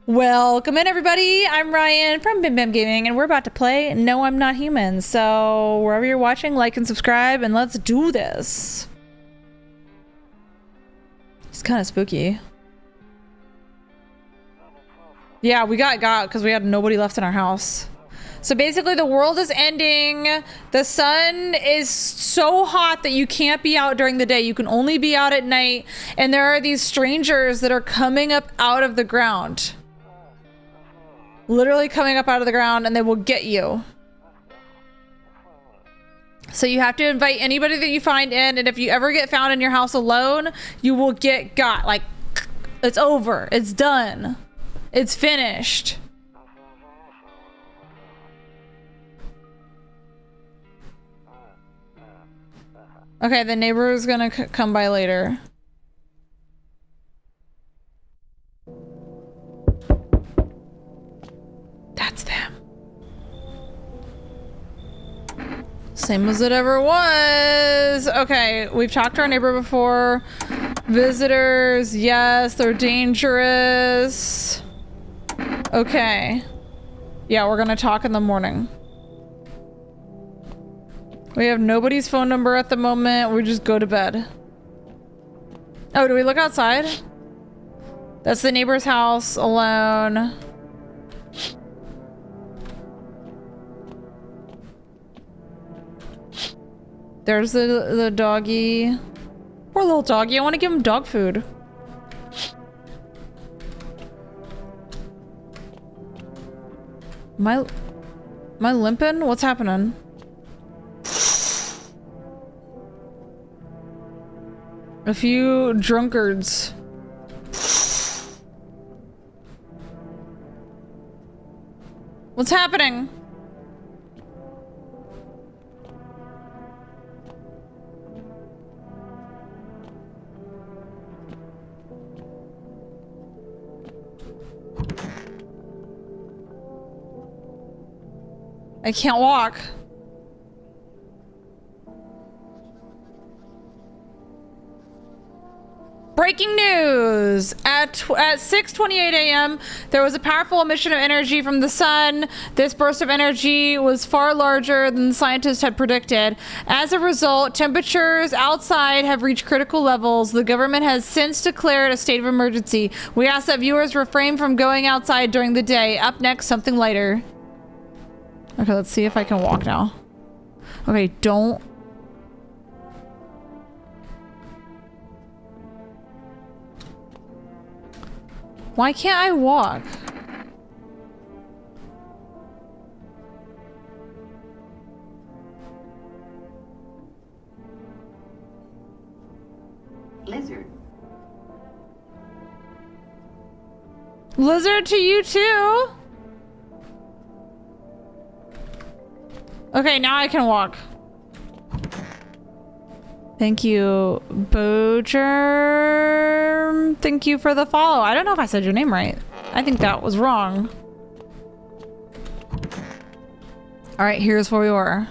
Welcome in, everybody. I'm Ryan from Bim Bam Gaming, and we're about to play No, I'm Not Human. So wherever you're watching, like and subscribe, and let's do this. It's kind of spooky. Yeah, we got because we had nobody left in our house. So basically the world is ending. The sun is so hot that you can't be out during the day. You can only be out at night. And there are these strangers that are coming up out of the ground. Literally coming up out of the ground, and they will get you. So you have to invite anybody that you find in, and if you ever get found in your house alone, you will get got. Like, it's over. It's done. It's finished. Okay, the neighbor is gonna come by later. That's them. Same as it ever was. Okay, we've talked to our neighbor before. Visitors, yes, they're dangerous. Okay. Yeah, we're gonna talk in the morning. We have nobody's phone number at the moment. We just go to bed. Oh, do we look outside? That's the neighbor's house alone. There's the doggy. Poor little doggy. I want to give him dog food. Am I limping? What's happening? A few drunkards. What's happening? I can't walk. Breaking news! At 6:28 a.m., there was a powerful emission of energy from the sun. This burst of energy was far larger than the scientists had predicted. As a result, temperatures outside have reached critical levels. The government has since declared a state of emergency. We ask that viewers refrain from going outside during the day. Up next, something lighter. Okay, let's see if I can walk now. Okay, don't... Why can't I walk? Lizard. Lizard to you too? Okay, now I can walk. Thank you, Bogerm. Thank you for the follow. I don't know if I said your name right. I think that was wrong. All right, here's where we were.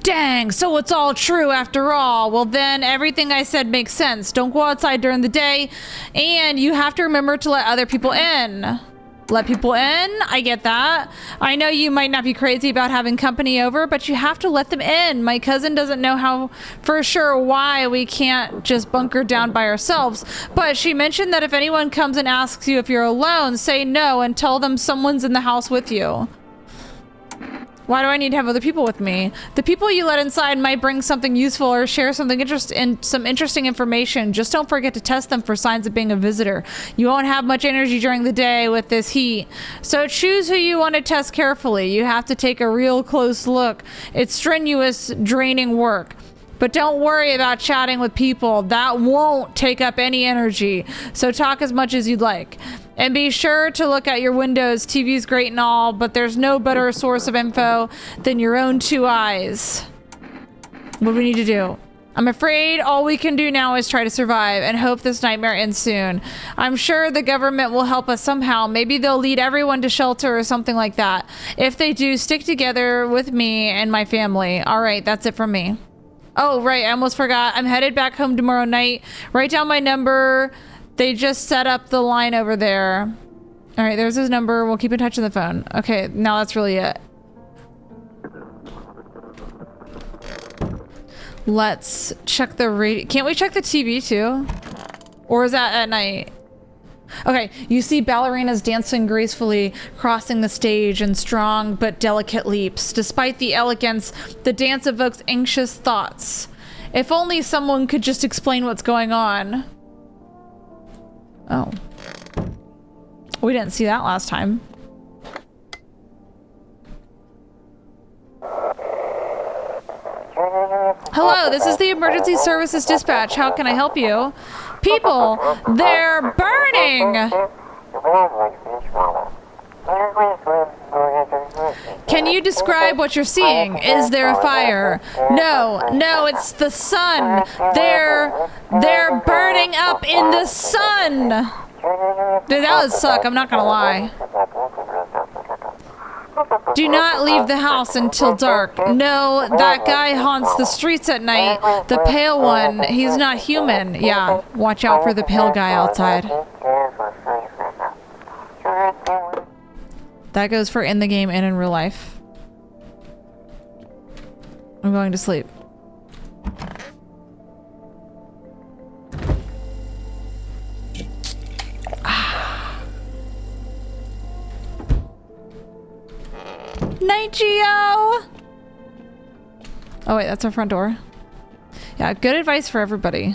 Dang, so it's all true after all. Well, then everything I said makes sense. Don't go outside during the day, and you have to remember to let other people in. Let people in? I get that. I know you might not be crazy about having company over, but you have to let them in. My cousin doesn't know how for sure why we can't just bunker down by ourselves, but she mentioned that if anyone comes and asks you if you're alone, say no and tell them someone's in the house with you. Why do I need to have other people with me? The people you let inside might bring something useful or share something some interesting information. Just don't forget to test them for signs of being a visitor. You won't have much energy during the day with this heat. So choose who you want to test carefully. You have to take a real close look. It's strenuous, draining work. But don't worry about chatting with people. That won't take up any energy. So talk as much as you'd like. And be sure to look at your windows. TV's great and all, but there's no better source of info than your own two eyes. What do we need to do? I'm afraid all we can do now is try to survive and hope this nightmare ends soon. I'm sure the government will help us somehow. Maybe they'll lead everyone to shelter or something like that. If they do, stick together with me and my family. All right, that's it from me. Oh, right, I almost forgot. I'm headed back home tomorrow night. Write down my number. They just set up the line over there. All right, there's his number. We'll keep in touch on the phone. Okay, now that's really it. Let's check the radio. Can't we check the TV too? Or is that at night? Okay, you see ballerinas dancing gracefully, crossing the stage in strong but delicate leaps. Despite the elegance, the dance evokes anxious thoughts. If only someone could just explain what's going on. Oh. We didn't see that last time. Hello, this is the emergency services dispatch. How can I help you? People, they're burning! Can you describe what you're seeing? Is there a fire? No, it's the sun. They're burning up in the sun. Dude, that would suck, I'm not gonna lie. Do not leave the house until dark. No, that guy haunts the streets at night. The pale one, he's not human. Yeah, watch out for the pale guy outside. That goes for in the game and in real life. I'm going to sleep. Night, Geo! Oh wait, that's our front door. Yeah, good advice for everybody.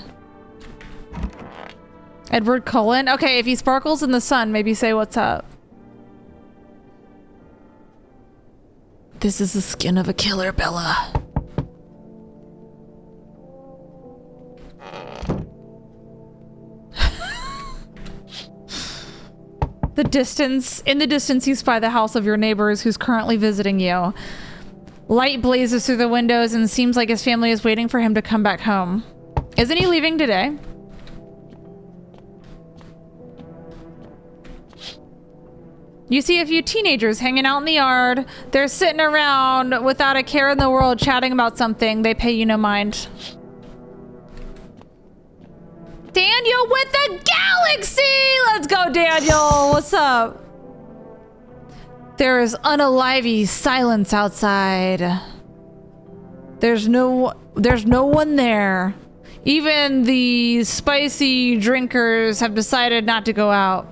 Edward Cullen. Okay, if he sparkles in the sun, maybe say what's up. This is the skin of a killer, Bella. In the distance, you spy the house of your neighbors who's currently visiting you. Light blazes through the windows and seems like his family is waiting for him to come back home. Isn't he leaving today? You see a few teenagers hanging out in the yard. They're sitting around without a care in the world chatting about something. They pay you no mind. Daniel with the galaxy! Let's go, Daniel! What's up? There is unalivey silence outside. There's no one there. Even the spicy drinkers have decided not to go out.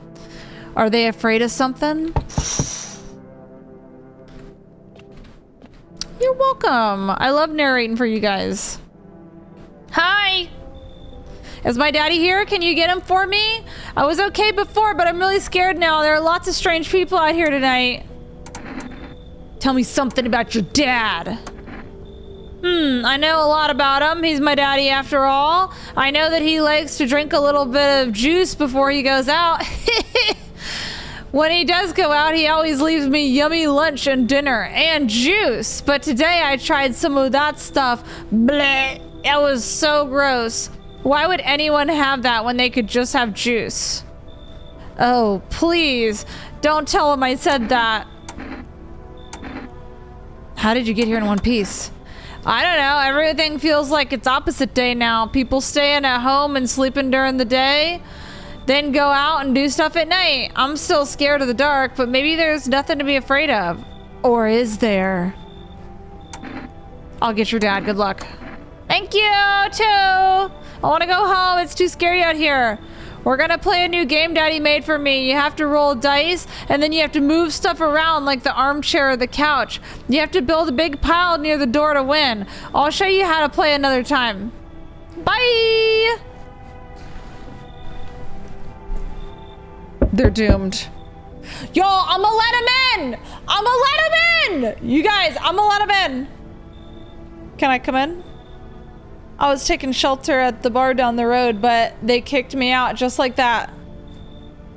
Are they afraid of something? You're welcome. I love narrating for you guys. Hi! Is my daddy here? Can you get him for me? I was okay before, but I'm really scared now. There are lots of strange people out here tonight. Tell me something about your dad. I know a lot about him. He's my daddy after all. I know that he likes to drink a little bit of juice before he goes out. When he does go out, he always leaves me yummy lunch and dinner and juice. But today I tried some of that stuff. Bleh. It was so gross. Why would anyone have that when they could just have juice? Oh, please. Don't tell him I said that. How did you get here in one piece? I don't know. Everything feels like it's opposite day now. People staying at home and sleeping during the day, then go out and do stuff at night. I'm still scared of the dark, but maybe there's nothing to be afraid of. Or is there? I'll get your dad. Good luck. Thank you, too. I want to go home. It's too scary out here. We're gonna play a new game Daddy made for me. You have to roll dice, and then you have to move stuff around like the armchair or the couch. You have to build a big pile near the door to win. I'll show you how to play another time. Bye! They're doomed. Yo, I'ma let him in! I'ma let him in! You guys, I'ma let him in. Can I come in? I was taking shelter at the bar down the road, but they kicked me out just like that.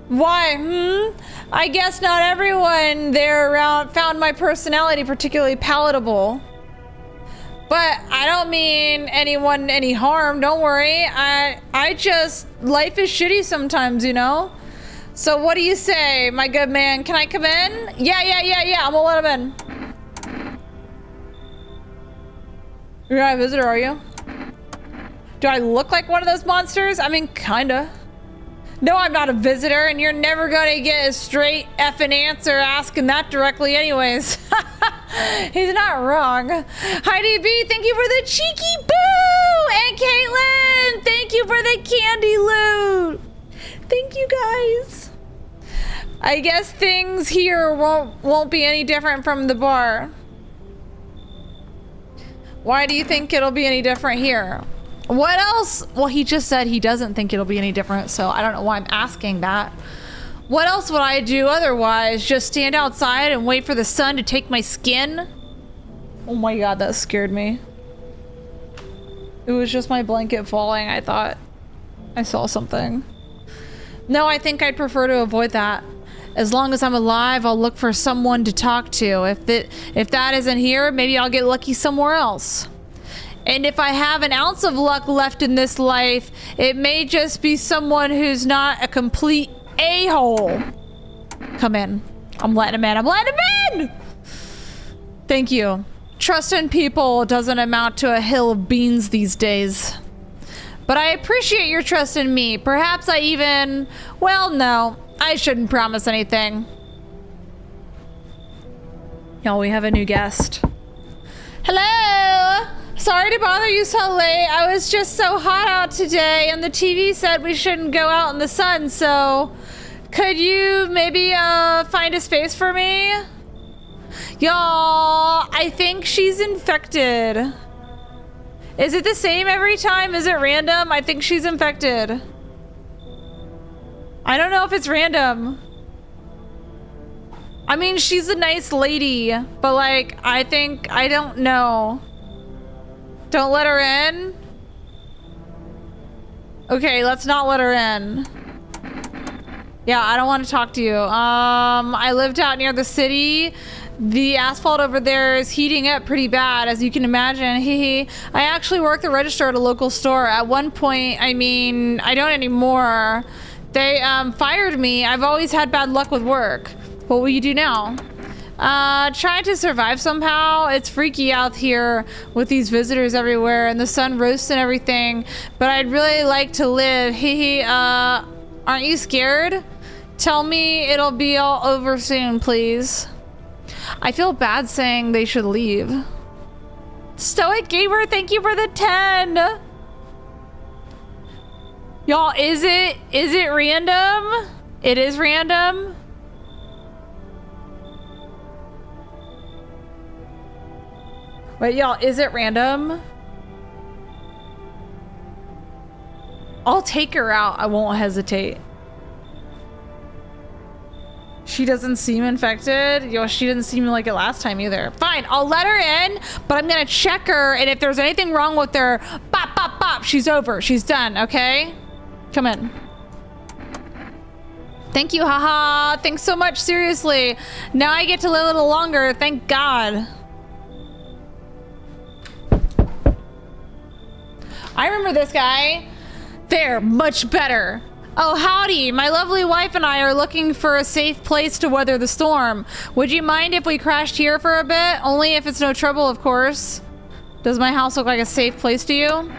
Why? I guess not everyone there around found my personality particularly palatable. But I don't mean anyone any harm, don't worry. I just, life is shitty sometimes, you know? So what do you say, my good man? Can I come in? Yeah, I'm gonna let him in. You're not a visitor, are you? Do I look like one of those monsters? I mean, kinda. No, I'm not a visitor, and you're never gonna get a straight effing answer asking that directly anyways. He's not wrong. Heidi B, thank you for the cheeky boo! And Caitlin, thank you for the candy loot! Thank you guys. I guess things here won't be any different from the bar. Why do you think it'll be any different here? What else? Well, he just said he doesn't think it'll be any different, so I don't know why I'm asking that. What else would I do otherwise? Just stand outside and wait for the sun to take my skin? Oh my god, that scared me. It was just my blanket falling. I thought I saw something. No, I think I'd prefer to avoid that. As long as I'm alive, I'll look for someone to talk to. If that isn't here, maybe I'll get lucky somewhere else. And if I have an ounce of luck left in this life, it may just be someone who's not a complete a-hole. Come in. I'm letting him in. I'm letting him in! Thank you. Trust in people doesn't amount to a hill of beans these days. But I appreciate your trust in me. Perhaps I even... Well, no. I shouldn't promise anything. Y'all, we have a new guest. Hello! Sorry to bother you so late. I was just so hot out today, and the TV said we shouldn't go out in the sun, so... Could you maybe find a space for me? Y'all, I think she's infected. Is it the same every time? Is it random? I think she's infected. I don't know if it's random. I mean, she's a nice lady, but like, I don't know. Don't let her in? Okay, let's not let her in. Yeah, I don't want to talk to you. I lived out near the city. The asphalt over there is heating up pretty bad, as you can imagine. Hee. I actually worked the register at a local store. At one point, I mean, I don't anymore. They fired me. I've always had bad luck with work. What will you do now? Trying to survive somehow. It's freaky out here with these visitors everywhere and the sun roasts and everything. But I'd really like to live. Hee. Aren't you scared? Tell me it'll be all over soon, please. I feel bad saying they should leave. Stoic Gamer, thank you for the 10. Y'all, is it random? It is random. Wait, y'all, is it random? I'll take her out. I won't hesitate. She doesn't seem infected. Yo, she didn't seem like it last time either. Fine, I'll let her in, but I'm gonna check her, and if there's anything wrong with her, bop, bop, bop, she's over. She's done, okay? Come in. Thank you, haha. Thanks so much, seriously. Now I get to live a little longer, thank God. I remember this guy. There, much better. Oh, howdy. My lovely wife and I are looking for a safe place to weather the storm. Would you mind if we crashed here for a bit? Only if it's no trouble, of course. Does my house look like a safe place to you?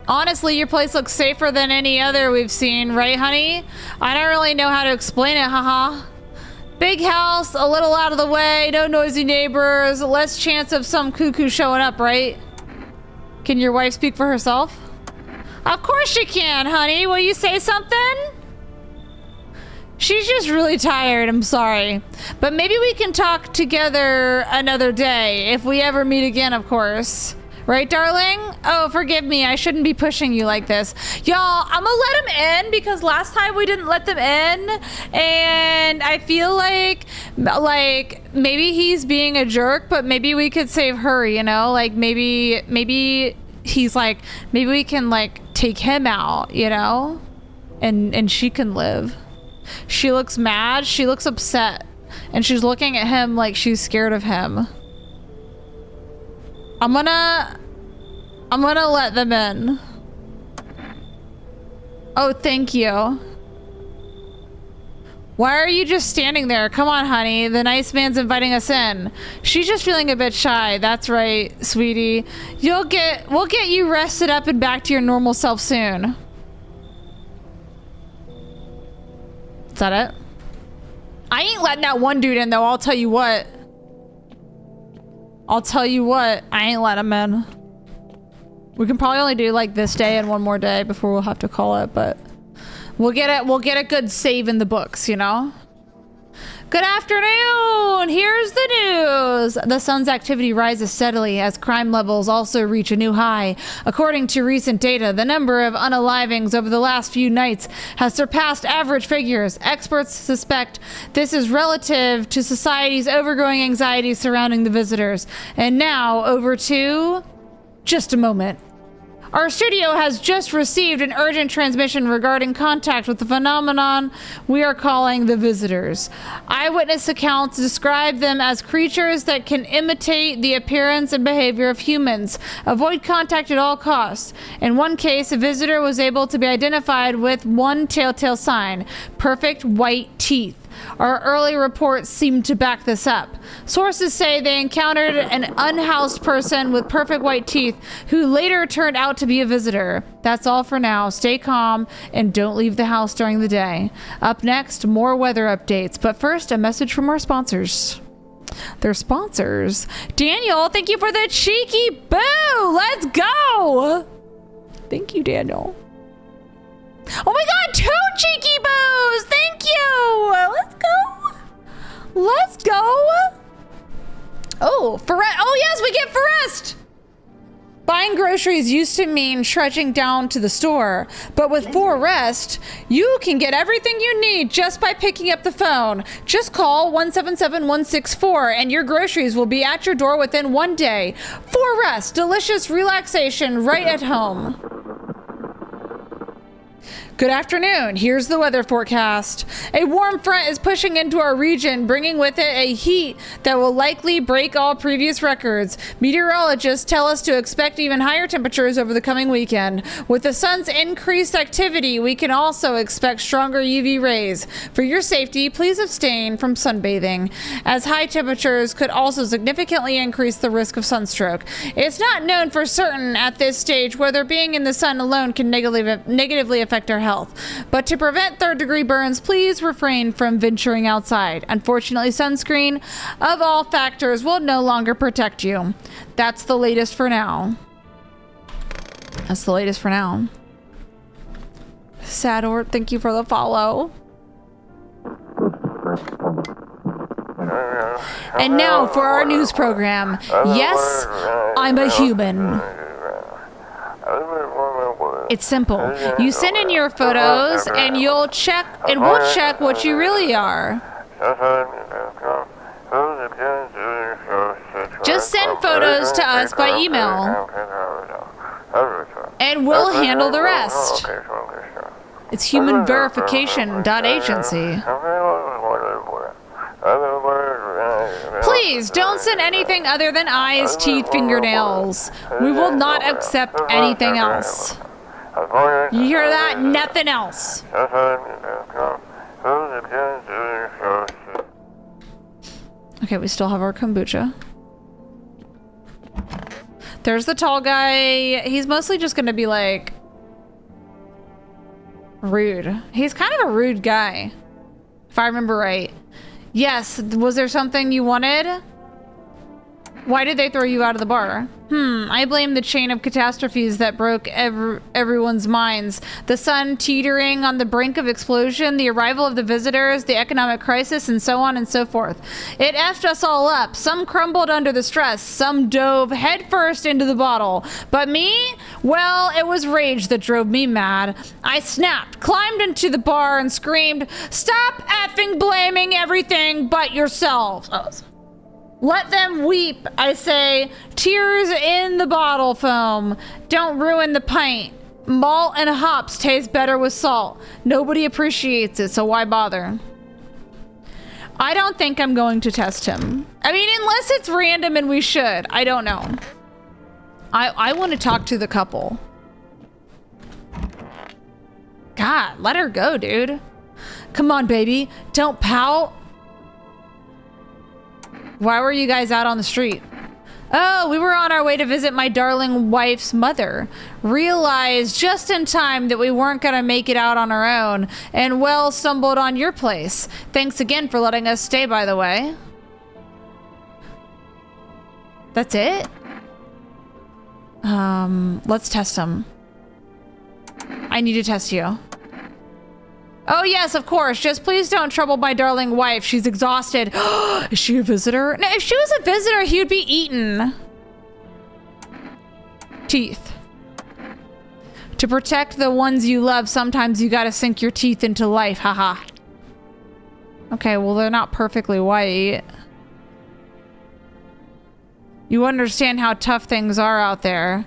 Honestly, your place looks safer than any other we've seen, right, honey? I don't really know how to explain it, haha. Big house, a little out of the way, no noisy neighbors, less chance of some cuckoo showing up, right? Can your wife speak for herself? Of course she can, honey. Will you say something? She's just really tired, I'm sorry. But maybe we can talk together another day, if we ever meet again, of course. Right, darling? Oh, forgive me, I shouldn't be pushing you like this. Y'all, I'm gonna let him in because last time we didn't let them in. And I feel like maybe he's being a jerk, but maybe we could save her, you know? Like, maybe he's like, maybe we can, like, take him out, you know? And she can live. She looks mad, she looks upset, and she's looking at him like she's scared of him. I'm gonna let them in. Oh, thank you. Why are you just standing there? Come on, honey. The nice man's inviting us in. She's just feeling a bit shy. That's right, sweetie. We'll get you rested up and back to your normal self soon. that it? I ain't letting that one dude in, though. I'll tell you what. I ain't letting him in. We can probably only do like this day and one more day before we'll have to call it, but we'll get a good save in the books, you know? Good afternoon! Here's the news! The sun's activity rises steadily as crime levels also reach a new high. According to recent data, the number of unalivings over the last few nights has surpassed average figures. Experts suspect this is relative to society's overgrowing anxiety surrounding the visitors. And now, over to... just a moment. Our studio has just received an urgent transmission regarding contact with the phenomenon we are calling the visitors. Eyewitness accounts describe them as creatures that can imitate the appearance and behavior of humans. Avoid contact at all costs. In one case, a visitor was able to be identified with one telltale sign: perfect white teeth. Our early reports seem to back this up. Sources say they encountered an unhoused person with perfect white teeth who later turned out to be a visitor. That's all for now. Stay calm and don't leave the house during the day. Up next, more weather updates. But first, a message from our sponsors. Their sponsors. Daniel, thank you for the cheeky boo. Let's go. Thank you, Daniel. Oh my god, 2 cheeky boos! Thank you! Let's go! Let's go! Oh, oh yes, we get Forest! Buying groceries used to mean trudging down to the store, but with Forest, you can get everything you need just by picking up the phone. Just call 177-164 and your groceries will be at your door within 1 day. Forest, delicious relaxation right at home. Good afternoon. Here's the weather forecast. A warm front is pushing into our region, bringing with it a heat that will likely break all previous records. Meteorologists tell us to expect even higher temperatures over the coming weekend. With the sun's increased activity, we can also expect stronger UV rays. For your safety, please abstain from sunbathing, as high temperatures could also significantly increase the risk of sunstroke. It's not known for certain at this stage whether being in the sun alone can negatively affect our health. But to prevent third-degree burns, please refrain from venturing outside. Unfortunately, sunscreen of all factors will no longer protect you. That's the latest for now. That's the latest for now. Sadort, thank you for the follow. And now for our news program. Yes, I'm a human. It's simple. You send in your photos and we'll check what you really are. Just send photos to us by email and we'll handle the rest. It's humanverification.agency. Please don't send anything other than eyes, teeth, fingernails. We will not accept anything else. You hear that? Nothing else. Okay, we still have our kombucha. There's the tall guy. He's mostly just gonna be like rude. He's kind of a rude guy, if I remember right. Yes, was there something you wanted? Why did they throw you out of the bar? I blame the chain of catastrophes that broke everyone's minds. The sun teetering on the brink of explosion, the arrival of the visitors, the economic crisis, and so on and so forth. It effed us all up. Some crumbled under the stress. Some dove headfirst into the bottle. But me? Well, it was rage that drove me mad. I snapped, climbed into the bar, and screamed, "Stop effing blaming everything but yourselves." Let them weep, I say. Tears in the bottle foam. Don't ruin the pint. Malt and hops taste better with salt. Nobody appreciates it, so why bother? I don't think I'm going to test him. I mean, unless it's random and we should. I don't know. I want to talk to the couple. God, let her go, dude. Come on, baby. Don't pout. Why were you guys out on the street? Oh, we were on our way to visit my darling wife's mother. Realized just in time that we weren't gonna make it out on our own, and well, stumbled on your place. Thanks again for letting us stay, by the way. That's it? Let's test him. I need to test you. Oh yes, of course. Just please don't trouble my darling wife. She's exhausted. Is she a visitor? No, if she was a visitor, he would be eaten. Teeth. To protect the ones you love, sometimes you gotta sink your teeth into life. Haha. Okay, well, they're not perfectly white. You understand how tough things are out there.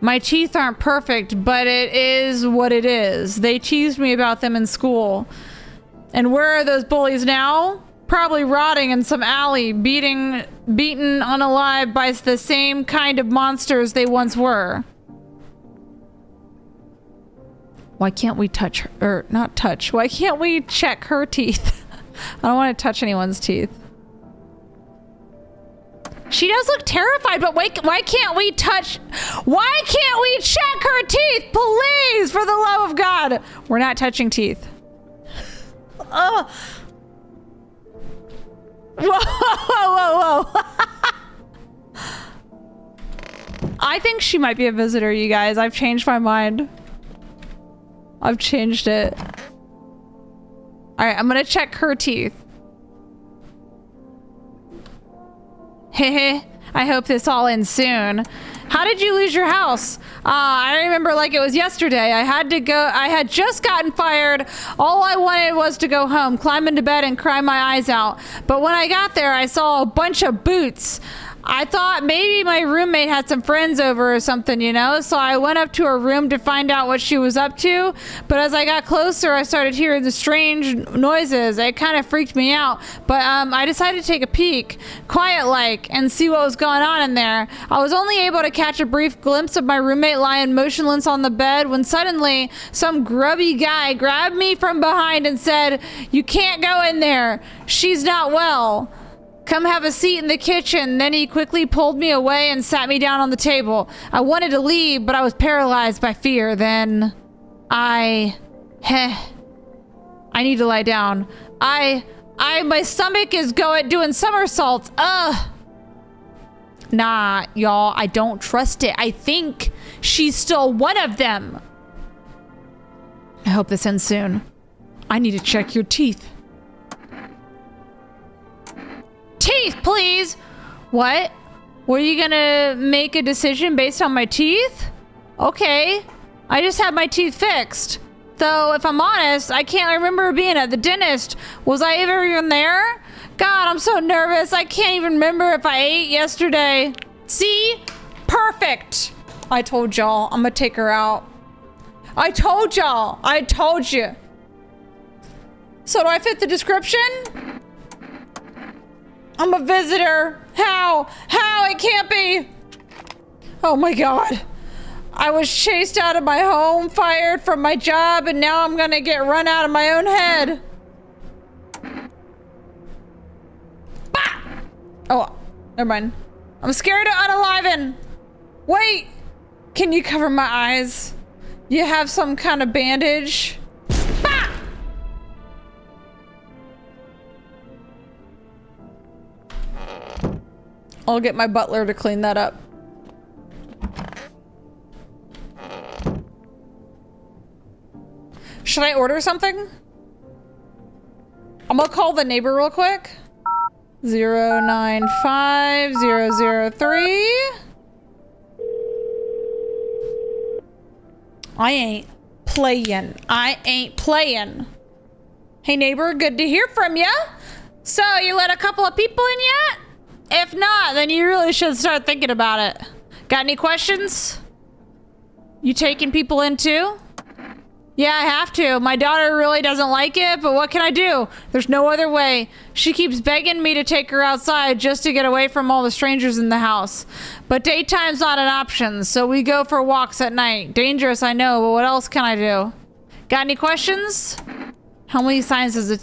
My teeth aren't perfect, but it is what it is. They teased me about them in school. And where are those bullies now? Probably rotting in some alley, beaten unalive by the same kind of monsters they once were. Why can't we touch her, or not touch? Why can't we check her teeth? I don't want to touch anyone's teeth. She does look terrified, but why can't we touch? Why can't we check her teeth? Please, for the love of God. We're not touching teeth. Oh. Whoa, whoa, whoa, whoa. I think she might be a visitor, you guys. I've changed my mind. I've changed it. All right, I'm gonna check her teeth. Heh, I hope this all ends soon. How did you lose your house? I remember like it was yesterday. I had just gotten fired. All I wanted was to go home, climb into bed and cry my eyes out. But when I got there, I saw a bunch of boots. I thought maybe my roommate had some friends over or something, you know? So I went up to her room to find out what she was up to. But as I got closer, I started hearing the strange noises. It kind of freaked me out. But I decided to take a peek, quiet-like, and see what was going on in there. I was only able to catch a brief glimpse of my roommate lying motionless on the bed when suddenly some grubby guy grabbed me from behind and said, "You can't go in there. She's not well. Come have a seat in the kitchen." Then he quickly pulled me away and sat me down on the table. I wanted to leave, but I was paralyzed by fear. Then I need to lie down. My stomach is doing somersaults. Ugh. Nah, y'all, I don't trust it. I think she's still one of them. I hope this ends soon. I need to check your teeth. Teeth, please. What? Were you gonna make a decision based on my teeth? Okay. I just had my teeth fixed. Though, if I'm honest, I can't remember being at the dentist. Was I ever even there? God, I'm so nervous. I can't even remember if I ate yesterday. See? Perfect. I told y'all. I'm gonna take her out. I told y'all. I told you. So do I fit the description? I'm a visitor. How? How? It can't be. Oh my God. I was chased out of my home, fired from my job, and now I'm gonna get run out of my own head. Bah! Oh, never mind. I'm scared of unaliving. Wait, can you cover my eyes? You have some kind of bandage? Bah! I'll get my butler to clean that up. Should I order something? I'm gonna call the neighbor real quick. 095003. I ain't playing. I ain't playing. Hey neighbor, good to hear from ya. So you let a couple of people in yet? If not, then you really should start thinking about it. Got any questions? You taking people in too? Yeah, I have to. My daughter really doesn't like it, but what can I do? There's no other way. She keeps begging me to take her outside just to get away from all the strangers in the house. But daytime's not an option, so we go for walks at night. Dangerous, I know, but what else can I do? Got any questions? How many signs does it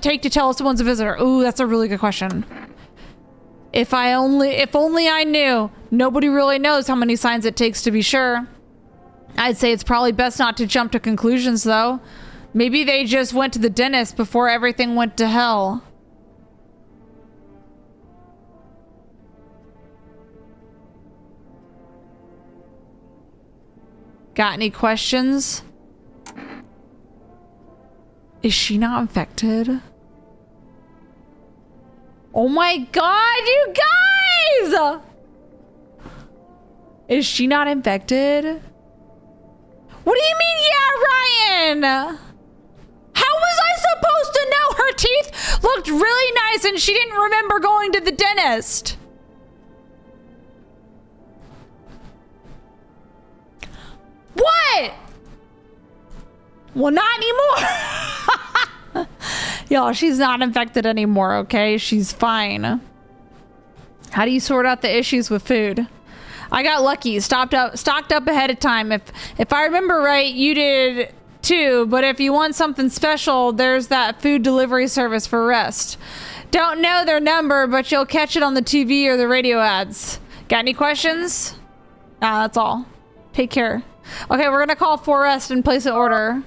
take to tell if someone's a visitor? Ooh, that's a really good question. If only I knew. Nobody really knows how many signs it takes to be sure. I'd say it's probably best not to jump to conclusions, though. Maybe they just went to the dentist before everything went to hell. Got any questions? Is she not infected? Oh my god, you guys! Is she not infected? What do you mean, yeah, Ryan? How was I supposed to know her teeth looked really nice and she didn't remember going to the dentist? What? Well, not anymore. Y'all, she's not infected anymore, okay? She's fine. How do you sort out the issues with food? I got lucky, stocked up ahead of time. If I remember right, you did too, but if you want something special, there's that food delivery service for Rest. Don't know their number, but you'll catch it on the TV or the radio ads. Got any questions? Nah, that's all. Take care. Okay, we're gonna call for Rest and place an order.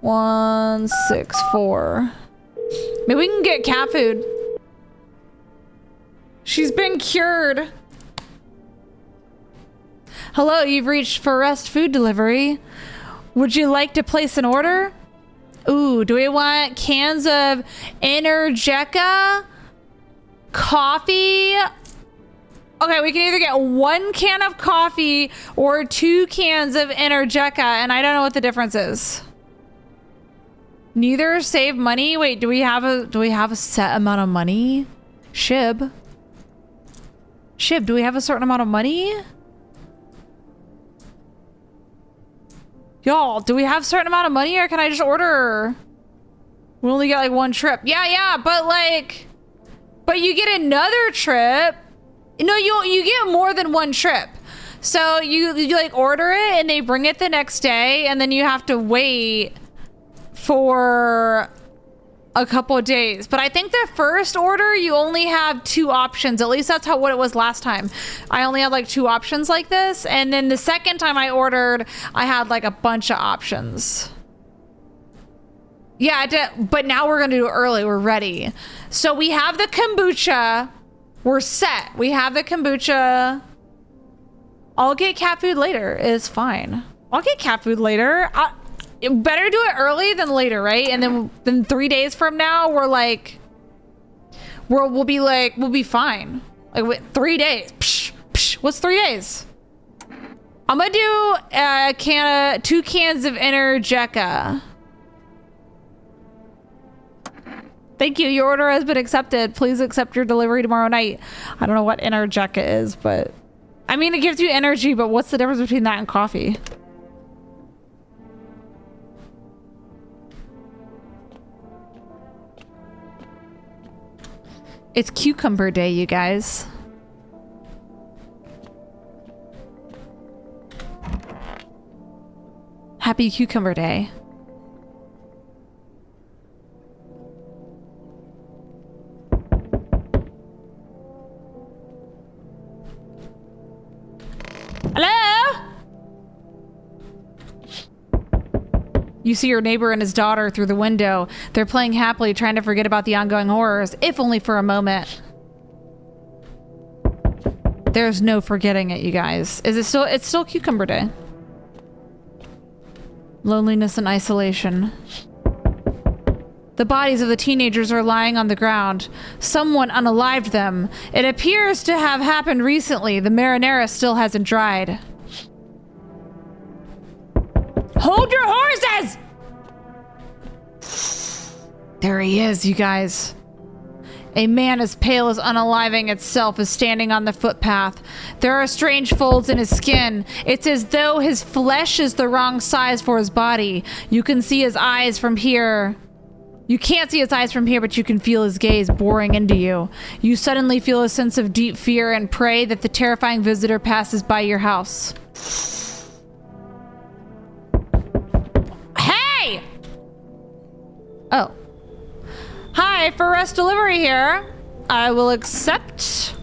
164. Maybe we can get cat food. She's been cured. Hello, you've reached For Rest Food Delivery. Would you like to place an order? Ooh, do we want cans of Energeca? Coffee? Okay, we can either get 1 can of coffee or 2 cans of Energeca, and I don't know what the difference is. Neither save money. Wait, do we have a set amount of money? Shib, do we have a certain amount of money? Y'all, do we have a certain amount of money or can I just order? We only get like 1 trip. Yeah, but you get another trip. No, you get more than 1 trip. So you like order it and they bring it the next day and then you have to wait for a couple of days. But I think the first order you only have 2 options. At least that's what it was last time. I only had like 2 options like this, and then the second time I ordered I had like a bunch of options. Yeah, I did, but now we're gonna do it early. We're ready. So we have the kombucha. We're set. We have the kombucha. I'll get cat food later. It's fine. I'll get cat food later. Better do it early than later, right? And then 3 days from now, we'll be fine. Like 3 days. Psh, psh, what's 3 days? I'm gonna do 2 cans of Energeca. Thank you. Your order has been accepted. Please accept your delivery tomorrow night. I don't know what Energeca is, but I mean, it gives you energy, but what's the difference between that and coffee? It's cucumber day, you guys. Happy cucumber day. Hello? You see your neighbor and his daughter through the window. They're playing happily, trying to forget about the ongoing horrors, if only for a moment. There's no forgetting it, you guys. It's still cucumber day. Loneliness and isolation. The bodies of the teenagers are lying on the ground. Someone unalived them. It appears to have happened recently. The marinara still hasn't dried. Hold your horses! There he is, you guys. A man as pale as unaliving itself is standing on the footpath. There are strange folds in his skin. It's as though his flesh is the wrong size for his body. You can see his eyes from here. You can't see his eyes from here, but you can feel his gaze boring into you. You suddenly feel a sense of deep fear and pray that the terrifying visitor passes by your house. Oh. Hi, For Rest Delivery here. I will accept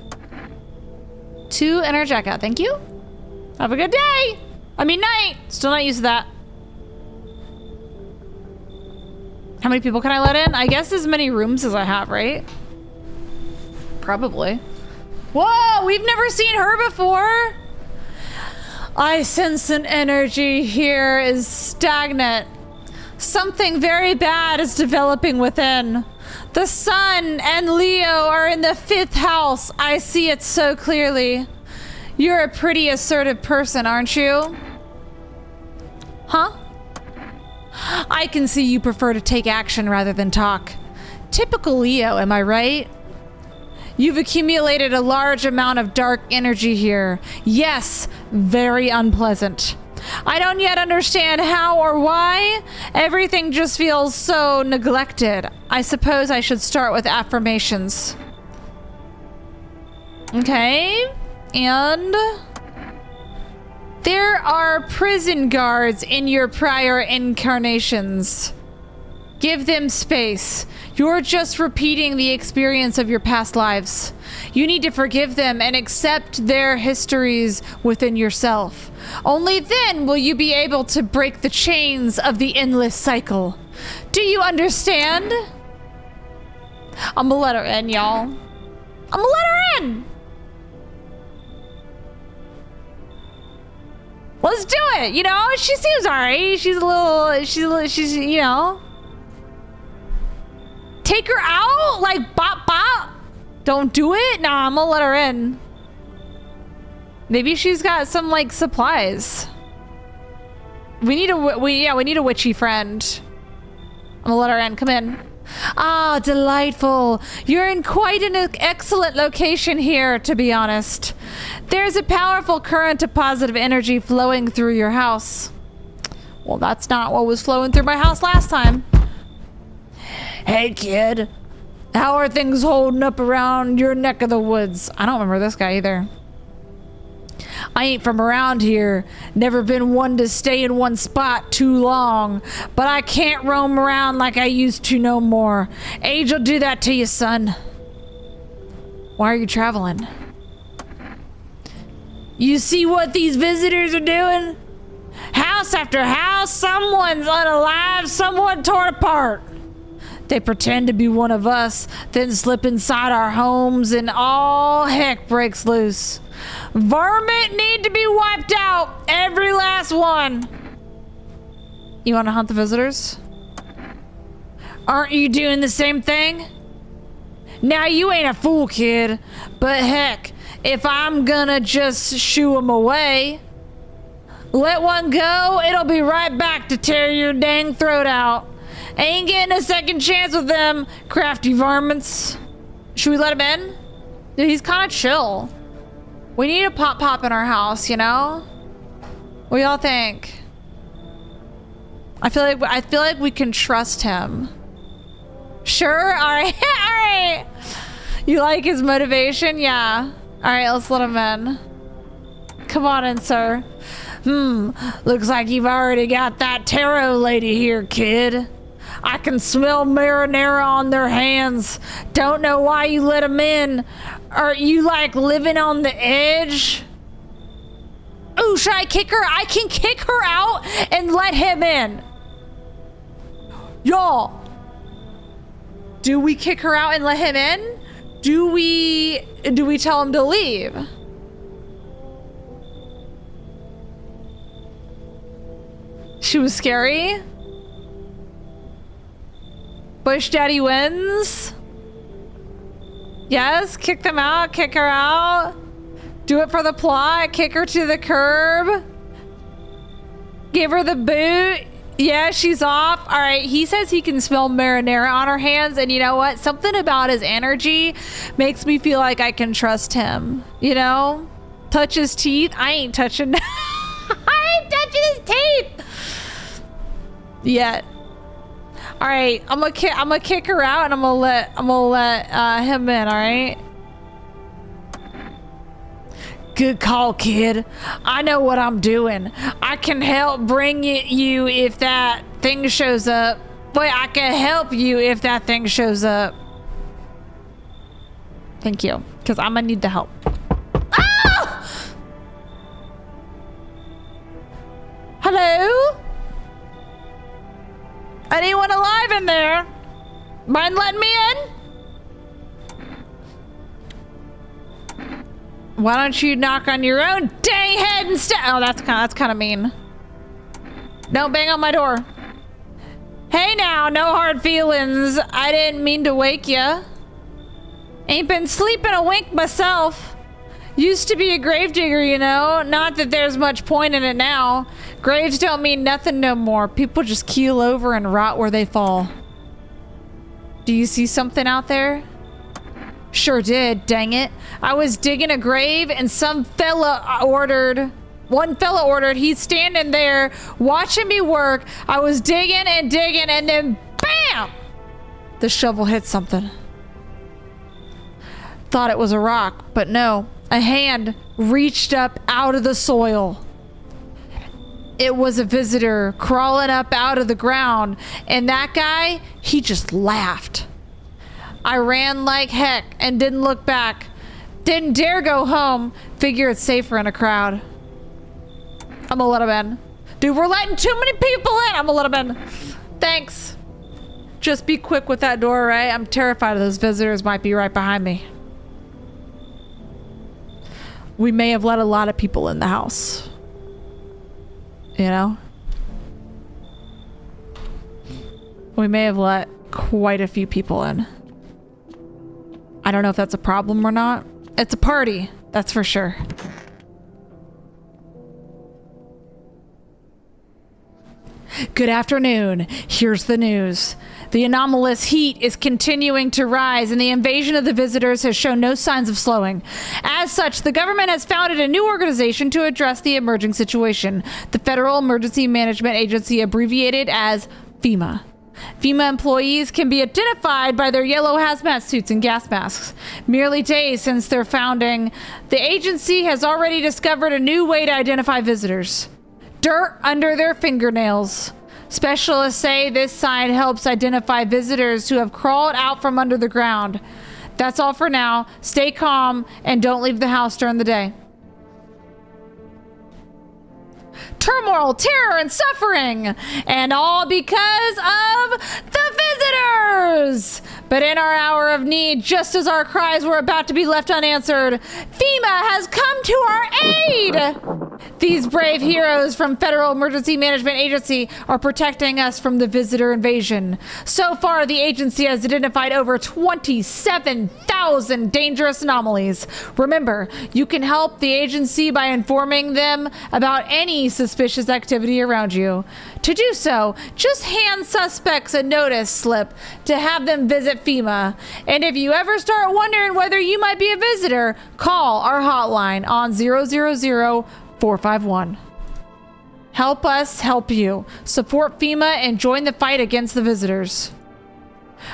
2 energy checkout. Thank you. Have a good day. I mean, night. Still not used to that. How many people can I let in? I guess as many rooms as I have, right? Probably. Whoa, we've never seen her before. I sense an energy here is stagnant. Something very bad is developing within. The sun and Leo are in the 5th house. I see it so clearly. You're a pretty assertive person, aren't you? Huh? I can see you prefer to take action rather than talk. Typical Leo, am I right? You've accumulated a large amount of dark energy here. Yes, very unpleasant. I don't yet understand how or why. Everything just feels so neglected. I suppose I should start with affirmations. Okay, and there are prison guards in your prior incarnations. Give them space. You're just repeating the experience of your past lives. You need to forgive them and accept their histories within yourself. Only then will you be able to break the chains of the endless cycle. Do you understand? I'm gonna let her in, y'all. I'm gonna let her in! Let's do it, you know? She seems alright. She's, you know. Take her out? Like, bop, bop? Don't do it? Nah, I'm gonna let her in. Maybe she's got some, like, supplies. We need a witchy friend. I'm gonna let her in. Come in. Ah, delightful. You're in quite an excellent location here, to be honest. There's a powerful current of positive energy flowing through your house. Well, that's not what was flowing through my house last time. Hey, kid. How are things holding up around your neck of the woods? I don't remember this guy either. I ain't from around here. Never been one to stay in one spot too long. But I can't roam around like I used to no more. Age will do that to you, son. Why are you traveling? You see what these visitors are doing? House after house, someone's unalive, someone torn apart. They pretend to be one of us, then slip inside our homes and all heck breaks loose. Varmint need to be wiped out, every last one. You want to hunt the visitors? Aren't you doing the same thing? Now you ain't a fool, kid, but heck, if I'm gonna just shoo them away, let one go, it'll be right back to tear your dang throat out. Ain't getting a second chance with them crafty varmints. Should we let him in? Dude, he's kind of chill. We need a pop in our house, you know? What y'all think? I feel like we can trust him. Sure? All right. All right. You like his motivation? Yeah. All right, let's let him in. Come on in, sir. Looks like you've already got that tarot lady here, kid. I can smell marinara on their hands. Don't know why you let them in. Are you like living on the edge? Ooh, should I kick her? I can kick her out and let him in. Y'all, do we kick her out and let him in? Do we tell him to leave? She was scary. Bush Daddy wins. Yes, kick them out, kick her out. Do it for the plot, kick her to the curb. Give her the boot. Yeah, she's off. All right, he says he can smell marinara on her hands, and you know what? Something about his energy makes me feel like I can trust him. You know? Touch his teeth. I ain't touching I ain't touching his teeth yet. All right, I'm gonna kick her out, and I'm gonna let him in. All right. Good call, kid. I know what I'm doing. I can help bring you if that thing shows up. Wait, I can help you if that thing shows up. Thank you, because I'm gonna need the help. Ah! Hello? Anyone alive in there? Mind letting me in? Why don't you knock on your own dang head instead? Oh, that's kind of mean. Don't bang on my door. Hey now, no hard feelings. I didn't mean to wake ya. Ain't been sleeping a wink myself. Used to be a gravedigger, you know. Not that there's much point in it now. Graves don't mean nothing no more. People just keel over and rot where they fall. Do you see something out there? Sure did, dang it. I was digging a grave and one fella ordered, he's standing there watching me work. I was digging and digging and then BAM! The shovel hit something. Thought it was a rock, but no. A hand reached up out of the soil. It was a visitor crawling up out of the ground, and that guy, he just laughed. I ran like heck and didn't look back. Didn't dare go home. Figure it's safer in a crowd. I'm gonna let him in. Dude, we're letting too many people in. I'm gonna let him in. Thanks. Just be quick with that door, right? I'm terrified of those visitors might be right behind me. We may have let a lot of people in the house. You know? We may have let quite a few people in. I don't know if that's a problem or not. It's a party, that's for sure. Good afternoon. Here's the news. The anomalous heat is continuing to rise and the invasion of the visitors has shown no signs of slowing. As such, the government has founded a new organization to address the emerging situation, the Federal Emergency Management Agency, abbreviated as FEMA. FEMA employees can be identified by their yellow hazmat suits and gas masks. Merely days since their founding, the agency has already discovered a new way to identify visitors. Dirt under their fingernails. Specialists say this sign helps identify visitors who have crawled out from under the ground. That's all for now. Stay calm and don't leave the house during the day. Turmoil, terror, and suffering, and all because of the visitors. But in our hour of need, just as our cries were about to be left unanswered, FEMA has come to our aid. These brave heroes from Federal Emergency Management Agency are protecting us from the visitor invasion. So far, the agency has identified over 27,000 dangerous anomalies. Remember, you can help the agency by informing them about any suspicious activity around you. To do so, just hand suspects a notice slip to have them visit FEMA. And if you ever start wondering whether you might be a visitor, call our hotline on 000-451. Help us help you. Support FEMA and join the fight against the visitors.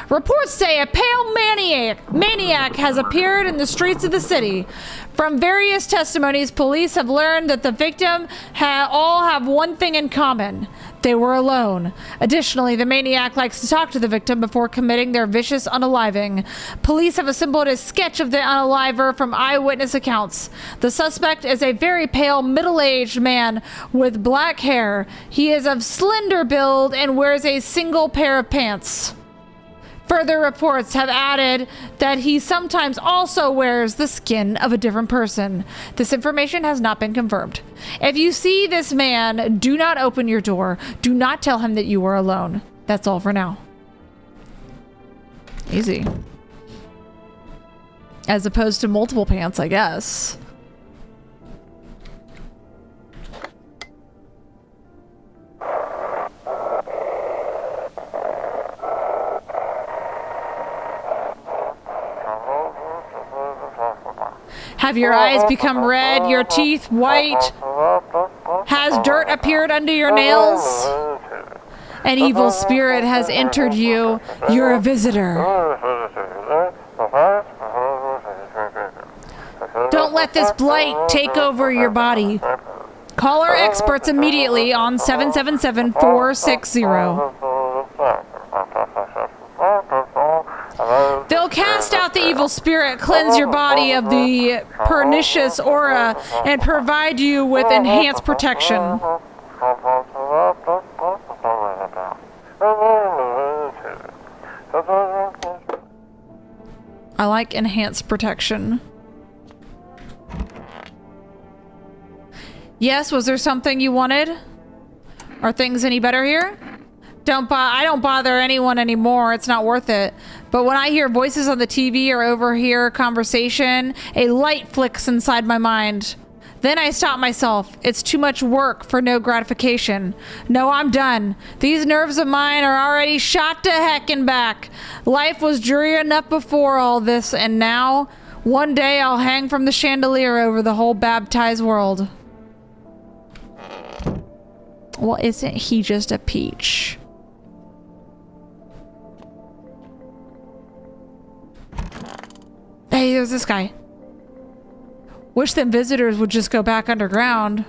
Reports say a pale maniac has appeared in the streets of the city. From various testimonies, police have learned that the victim all have one thing in common. They were alone. Additionally, the maniac likes to talk to the victim before committing their vicious unaliving. Police have assembled a sketch of the unaliver from eyewitness accounts. The suspect is a very pale, middle-aged man with black hair. He is of slender build and wears a single pair of pants. Further reports have added that he sometimes also wears the skin of a different person. This information has not been confirmed. If you see this man, do not open your door. Do not tell him that you are alone. That's all for now. Easy. As opposed to multiple pants, I guess. Have your eyes become red, your teeth white? Has dirt appeared under your nails? An evil spirit has entered you. You're a visitor. Don't let this blight take over your body. Call our experts immediately on 777-460. They'll cast out the evil spirit cleanse your body of the pernicious aura and provide you with enhanced protection. I like enhanced protection. Yes, was there something you wanted? Are things any better here? I don't bother anyone anymore. It's not worth it. But when I hear voices on the TV or overhear conversation, a light flicks inside my mind. Then I stop myself. It's too much work for no gratification. No, I'm done. These nerves of mine are already shot to heck and back. Life was dreary enough before all this, and now, one day I'll hang from the chandelier over the whole baptized world. Well, isn't he just a peach? Hey, there's this guy. Wish them visitors would just go back underground.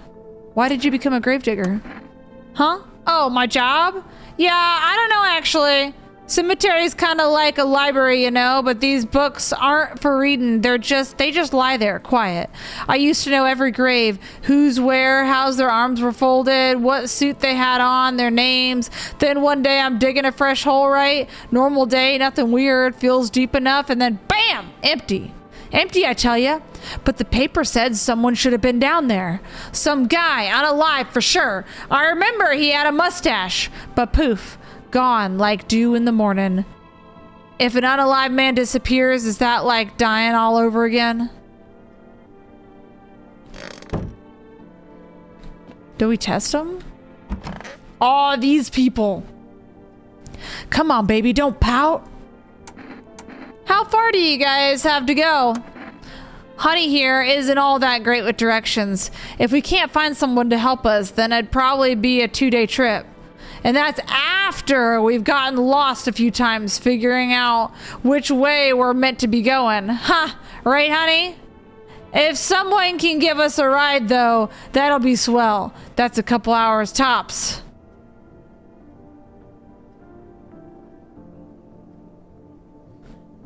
Why did you become a gravedigger? Huh? Oh, my job? Yeah, I don't know actually. Cemetery's kind of like a library, you know, but these books aren't for reading. They just lie there, quiet. I used to know every grave, who's where, how's their arms were folded, what suit they had on, their names. Then one day I'm digging a fresh hole, right? Normal day, nothing weird, feels deep enough, and then bam, empty. Empty, I tell ya. But the paper said someone should have been down there. Some guy, unalive for sure. I remember he had a mustache, but poof. Gone like dew in the morning. If an unalive man disappears, is that like dying all over again? Do we test them? Oh, these people. Come on, baby, don't pout. How far do you guys have to go? Honey here isn't all that great with directions. If we can't find someone to help us, then it'd probably be a 2-day trip. And that's after we've gotten lost a few times figuring out which way we're meant to be going. Huh, right, honey? If someone can give us a ride, though, that'll be swell. That's a couple hours tops.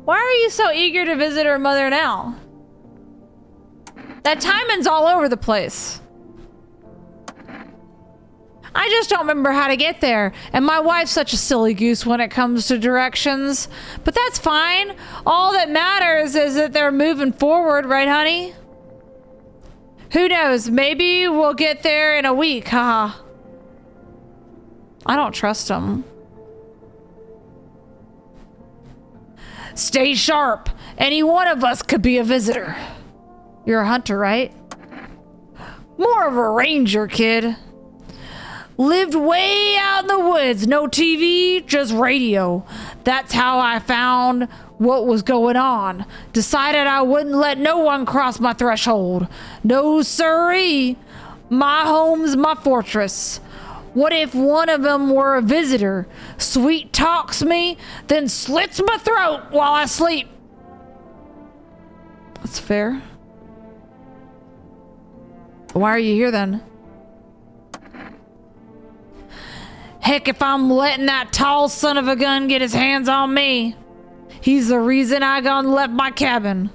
Why are you so eager to visit her mother now? That timing's all over the place. I just don't remember how to get there, and my wife's such a silly goose when it comes to directions. But that's fine. All that matters is that they're moving forward, right, honey? Who knows? Maybe we'll get there in a week, haha. I don't trust them. Stay sharp. Any one of us could be a visitor. You're a hunter, right? More of a ranger, kid. Lived way out in the woods. No TV, just radio. That's how I found what was going on. Decided I wouldn't let no one cross my threshold. No siree. My home's my fortress. What if one of them were a visitor? Sweet talks me, then slits my throat while I sleep. That's fair. Why are you here then? Heck, if I'm letting that tall son of a gun get his hands on me, he's the reason I gone left my cabin.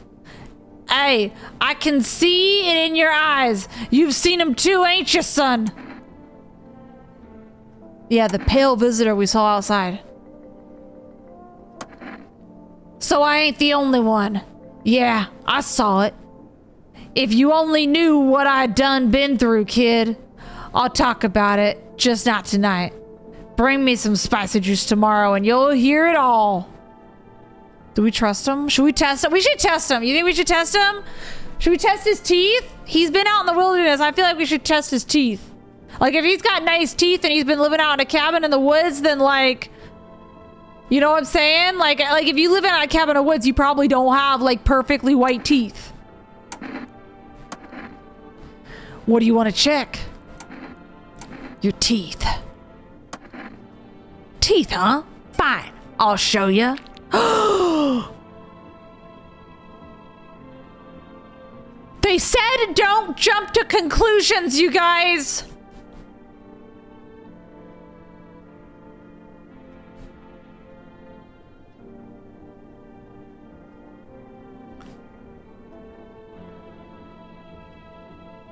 Hey, I can see it in your eyes. You've seen him too, ain't you, son? Yeah, the pale visitor we saw outside. So I ain't the only one. Yeah, I saw it. If you only knew what I'd been through, kid. I'll talk about it, just not tonight. Bring me some spicy juice tomorrow and you'll hear it all. Do we trust him? Should we test him? We should test him. You think we should test him? Should we test his teeth? He's been out in the wilderness. I feel like we should test his teeth. Like, if he's got nice teeth and he's been living out in a cabin in the woods, then, like, you know what I'm saying? Like if you live in a cabin in the woods, you probably don't have, like, perfectly white teeth. What do you want to check? Your teeth. Teeth, huh? Fine. I'll show you. They said don't jump to conclusions, you guys.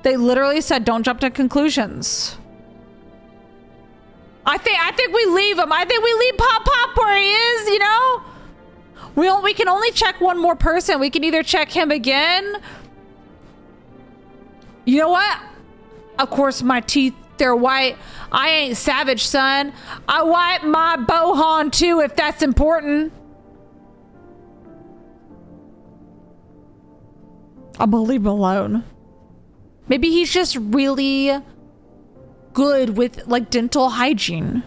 They literally said don't jump to conclusions. I think we leave him. I think we leave Pop Pop where he is, you know? We can only check one more person. We can either check him again. You know what? Of course, my teeth, they're white. I ain't savage, son. I wipe my Bohan too, if that's important. I'm gonna leave him alone. Maybe he's just really good with, like, dental hygiene.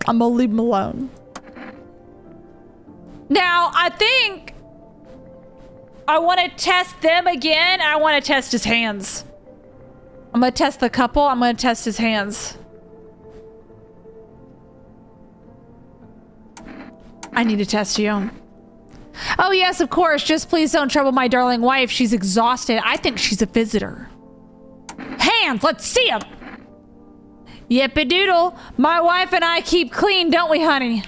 I'm gonna leave him alone. Now, I think I want to test them again. I want to test his hands. I'm gonna test the couple. I'm gonna test his hands. I need to test you. Oh, yes, of course. Just please don't trouble my darling wife. She's exhausted. I think she's a visitor. Hands, let's see them. Yip-a-doodle. My wife and I keep clean, don't we, honey?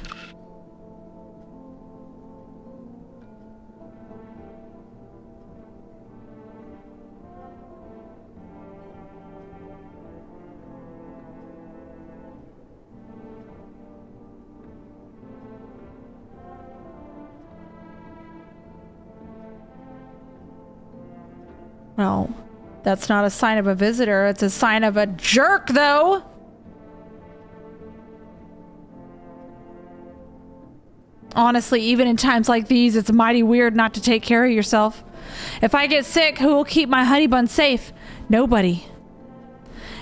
No, that's not a sign of a visitor. It's a sign of a jerk, though. Honestly, even in times like these, it's mighty weird not to take care of yourself. If I get sick, who will keep my honey bun safe? Nobody.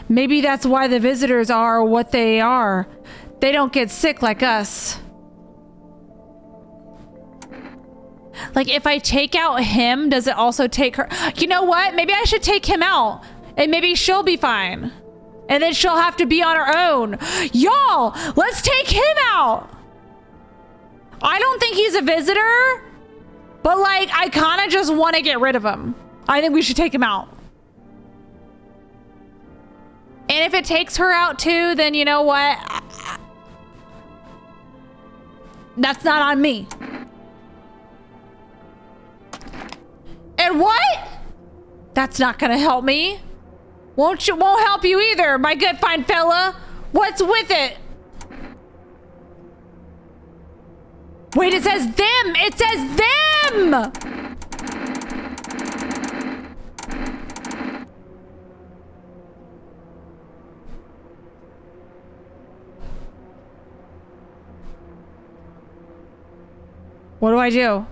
Maybe that's why the visitors are what they are. They don't get sick like us. Like, if I take out him, does it also take her? You know what? Maybe I should take him out. And maybe she'll be fine. And then she'll have to be on her own. Y'all, let's take him out. I don't think he's a visitor. But, like, I kind of just want to get rid of him. I think we should take him out. And if it takes her out, too, then you know what? That's not on me. And what? That's not gonna help me. Won't help you either, my good fine fella. What's with it? Wait, it says them. It says them. What do I do?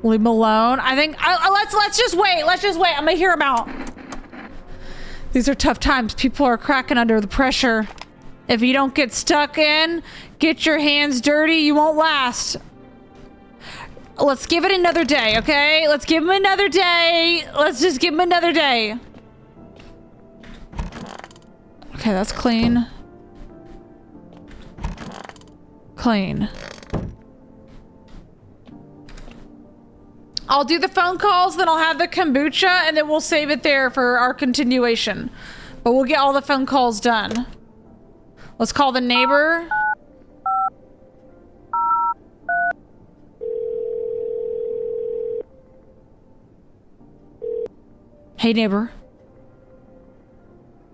Leave him alone. I think let's just wait. Let's just wait. I'm gonna hear him out. These are tough times. People are cracking under the pressure. If you don't get stuck in, get your hands dirty, you won't last. Let's give it another day, okay? Let's give him another day. Let's just give him another day. Okay, that's clean. Clean. I'll do the phone calls, then I'll have the kombucha, and then we'll save it there for our continuation. But we'll get all the phone calls done. Let's call the neighbor. Hey, neighbor.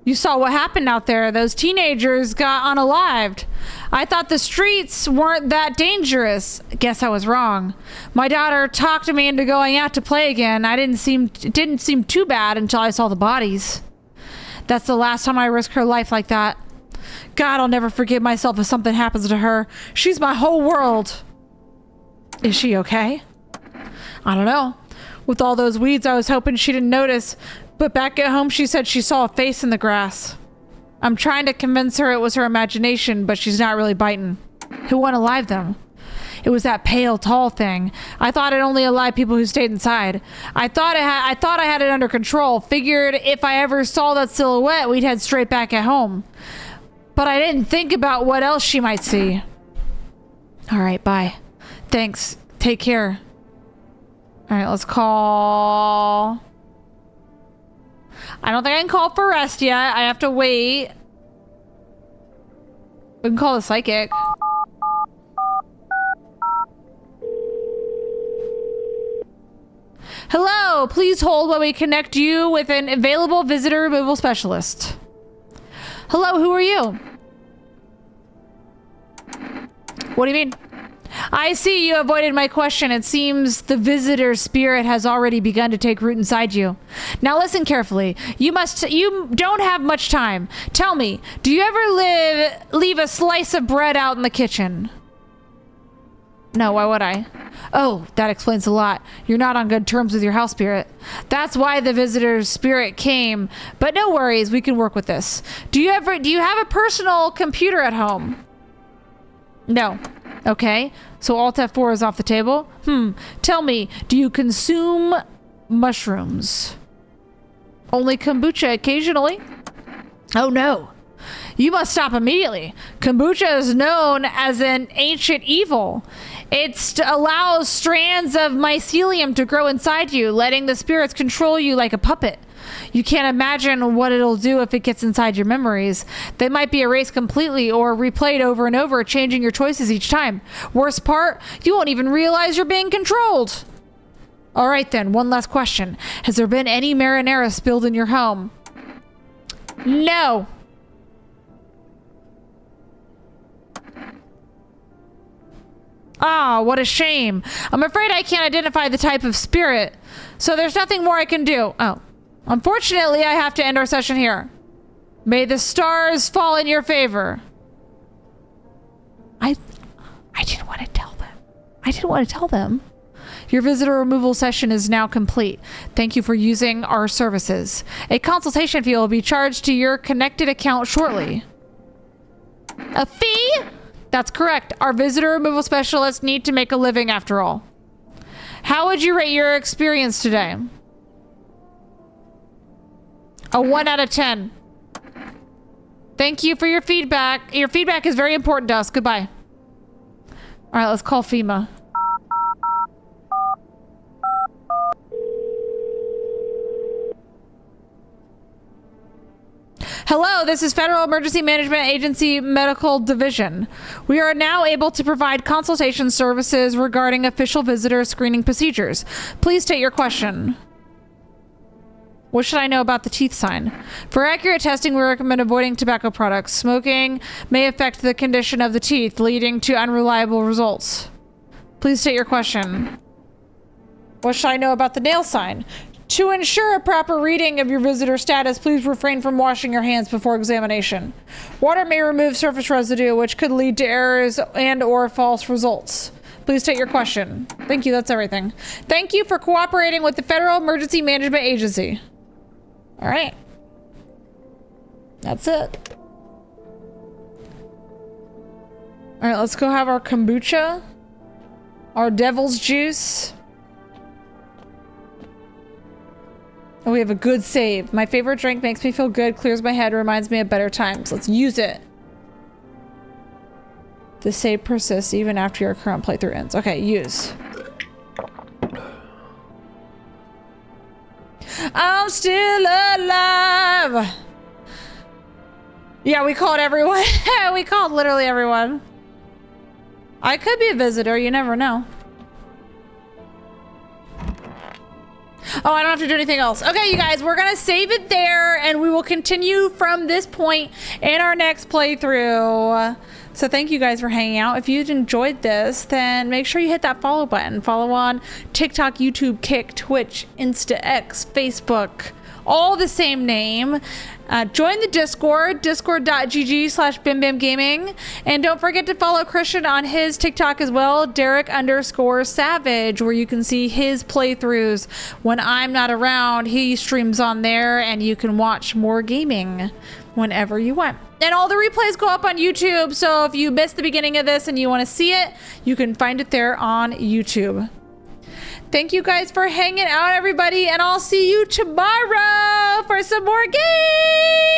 You saw what happened out there. Those teenagers got unalived. I thought the streets weren't that dangerous. Guess I was wrong. My daughter talked me into going out to play again. It didn't seem too bad until I saw the bodies. That's the last time I risked her life like that. God, I'll never forgive myself if something happens to her. She's my whole world. Is she okay? I don't know. With all those weeds, I was hoping she didn't notice. But back at home, she said she saw a face in the grass. I'm trying to convince her it was her imagination, but she's not really biting. Who unalived them? It was that pale, tall thing. I thought it only alived people who stayed inside. I thought I had it under control. Figured if I ever saw that silhouette, we'd head straight back at home. But I didn't think about what else she might see. All right, bye. Thanks. Take care. All right, let's call... I don't think I can call for arrest yet. I have to wait. We can call the psychic. Hello, please hold while we connect you with an available visitor removal specialist. Hello, who are you? What do you mean? I see you avoided my question. It seems the visitor spirit has already begun to take root inside you. Now listen carefully. You don't have much time. Tell me, do you ever leave a slice of bread out in the kitchen? No, why would I? Oh, that explains a lot. You're not on good terms with your house spirit. That's why the visitor spirit came. But no worries, we can work with this. Do you have a personal computer at home? No. Okay, so Alt F4 is off the table. Tell me, do you consume mushrooms? Only kombucha occasionally? Oh no. You must stop immediately. Kombucha is known as an ancient evil. It allows strands of mycelium to grow inside you, letting the spirits control you like a puppet. You can't imagine what it'll do if it gets inside your memories. They might be erased completely or replayed over and over, changing your choices each time. Worst part, you won't even realize you're being controlled. All right then, one last question. Has there been any marinara spilled in your home? No. Ah, what a shame. I'm afraid I can't identify the type of spirit, so there's nothing more I can do. Oh. Unfortunately, I have to end our session here. May the stars fall in your favor. I didn't want to tell them. I didn't want to tell them. Your visitor removal session is now complete. Thank you for using our services. A consultation fee will be charged to your connected account shortly. A fee? That's correct. Our visitor removal specialists need to make a living after all. How would you rate your experience today? A 1 out of 10. Thank you for your feedback. Your feedback is very important to us. Goodbye. All right, let's call FEMA. Hello, this is Federal Emergency Management Agency Medical Division. We are now able to provide consultation services regarding official visitor screening procedures. Please state your question. What should I know about the teeth sign? For accurate testing, we recommend avoiding tobacco products. Smoking may affect the condition of the teeth, leading to unreliable results. Please state your question. What should I know about the nail sign? To ensure a proper reading of your visitor status, please refrain from washing your hands before examination. Water may remove surface residue, which could lead to errors and/or false results. Please state your question. Thank you, that's everything. Thank you for cooperating with the Federal Emergency Management Agency. All right. That's it. All right, let's go have our kombucha. Our devil's juice. Oh, we have a good save. My favorite drink makes me feel good, clears my head, reminds me of better times. Let's use it. The save persists even after your current playthrough ends. Okay, use. I'm still alive. Yeah, we called everyone. We called literally everyone. I could be a visitor. You never know. Oh, I don't have to do anything else. Okay, you guys, we're gonna save it there and we will continue from this point in our next playthrough. So thank you guys for hanging out. If you enjoyed this, then make sure you hit that follow button. Follow on TikTok, YouTube, Kick, Twitch, Insta, X, Facebook, all the same name. Join the Discord, discord.gg/bimbamgaming. And don't forget to follow Christian on his TikTok as well, Derek_Savage, where you can see his playthroughs. When I'm not around, he streams on there and you can watch more gaming whenever you want. And all the replays go up on YouTube, so if you missed the beginning of this and you want to see it, you can find it there on YouTube. Thank you guys for hanging out, everybody, and I'll see you tomorrow for some more games!